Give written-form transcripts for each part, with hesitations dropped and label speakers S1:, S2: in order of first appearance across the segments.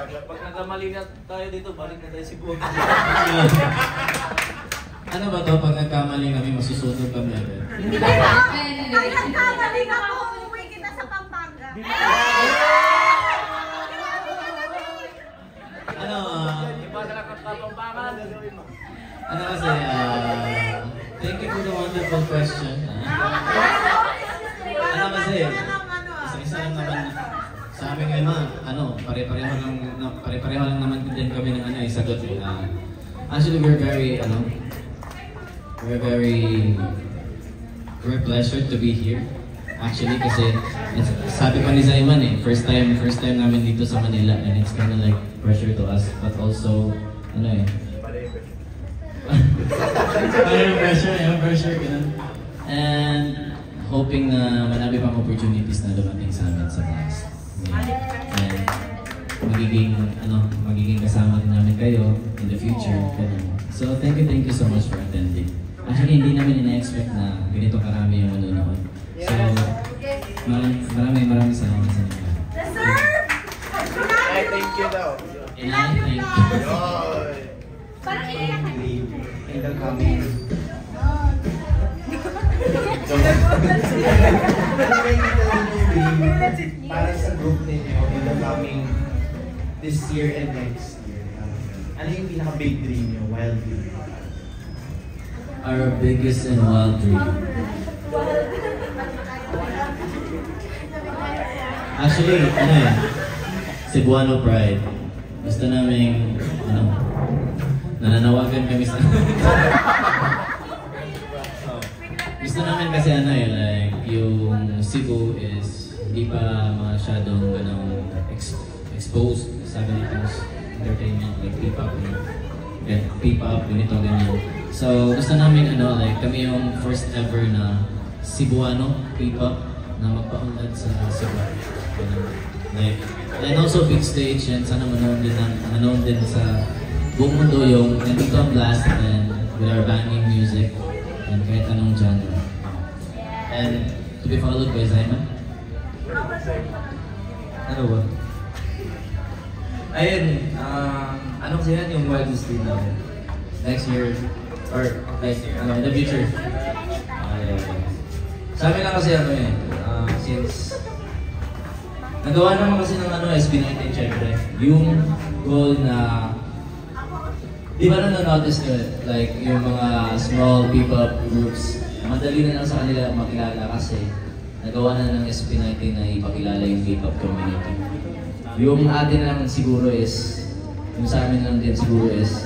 S1: Pag nagkamali na tayo dito, balik na tayo si Buwan.
S2: Ano ba to? Pag nagkamali kami, masusunod kami agad.
S3: Pag nagkamali ka po, umuwi kita sa Pampanga.
S2: Ano,
S1: Iba na lang ang Pampangan.
S2: ano kasi, thank you for the wonderful question. Ano kasi, isa-isa lang naman sa aming lima, pare-pareho lang naman din kami ng sagot. Actually, we're pleasured to be here. Actually, kasi sabi pa ni Simon first time namin dito sa Manila, and it's kind of like pressure to us, but also, pressure, ganun. And hoping na marami pang opportunities na dumating sa amin sa class. And magiging kasama din namin kayo in the future. So thank you so much for attending. Actually, hindi namin ina-expect na ganito karami yung manonood. So, maraming salamat sa inyo.
S4: Ay, thank you daw.
S2: And I thank you.
S3: Parang iiyak ka.
S4: In the coming. Para sa group ninyo in the coming this year and next year. Ano yung pinaka-big dream nyo, wild dream?
S2: Our biggest and wild dream. Actually, Cebuano Pride. Gusto namin, nananawagan kami sa... Gusto namin kasi like, yung Cebu is hindi pa masyadong exposed sa ganitong entertainment, like P-pop, ganito, ganyan. So, gusto namin, like, kami yung first ever na Cebuano P-pop na magpaunlad sa Cebu. Like, and also big stage, and sana manood din sa buong mundo yung nandito ang Blast and with our banging music and kahit anong genre. And to be followed by Simon.
S5: Ano ba? Ayun, ano kasi yan yung wildest dream namin? Next year, or like, in the future. Sa amin lang kasi since nagawa naman kasi ng SB19 syempre, yung goal na, di ba na-notice nyo, like yung mga small P-pop groups, madali na lang sa kanila makilala kasi nagawa na ng SB19 na ipakilala yung P-pop community. Yung atin lang siguro is, yung sa amin lang din siguro is,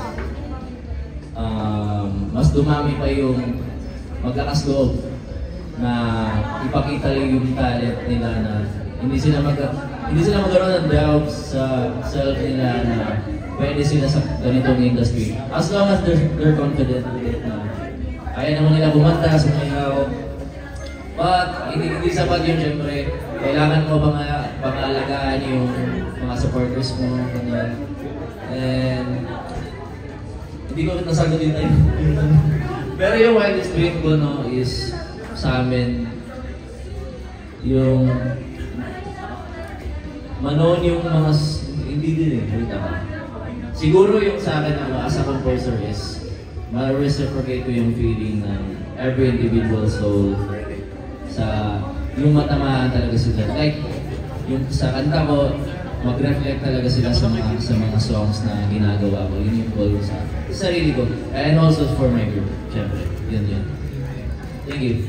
S5: mas dumami pa yung maglakas loob na ipakita yung talent nila na hindi sila magkaroon ng doubt sa self nila na pwede sila sa ganitong industry. As long as they're confident with it na kaya naman nila bumanta, sumayaw. But hindi sapat yun, syempre. Kailangan mo pangalagaan yung mga supporters mo. Ganyan. And hindi ko nasagot yun tayo. Pero yung wildest dream ko is sa amin yung manoon yung mga hindi din siguro yung sa akin as a composer is ma-reciprocate ko yung feeling ng every individual soul sa yung matamaan talaga sila. Like yung sa kanta ko, mag-reflect talaga sila sa mga songs na ginagawa ko. Yun yung goal sa sarili ko. And also for my group, syempre. Yun. Thank you.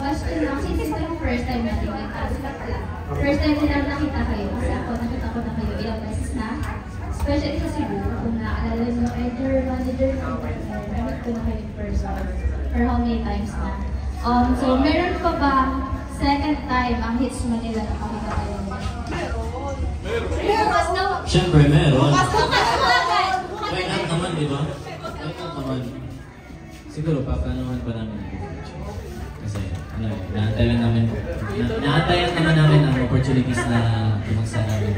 S6: Question lang, since ito yung first time natin first time din namin nakita kayo, kasi nakita ko na kayo ilang beses na. Especially sa Cebu, kung naaalala nyo, either manager or namit ko na kayo in person, or how many times na. So, meron pa ba second time ang Hits Manila na makita kayo? Meron!
S2: Siyempre, meron.
S6: Bukas!
S2: Why not naman, di ba? Why not naman? Siguro, papanuhan pa namin. Kasi, naantayan naman namin ang opportunities na lumagsa namin.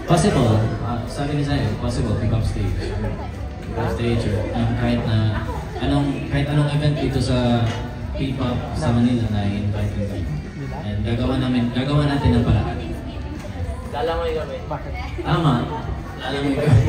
S2: Possible. Sabi ni Zion, possible, pick-up stage. Pick-up stage or kahit anong event dito sa P-pop sa Manila na i-invite nila. And gagawa natin ng paraan
S1: Lalamoy kami.
S2: Tama. Alam mo yun.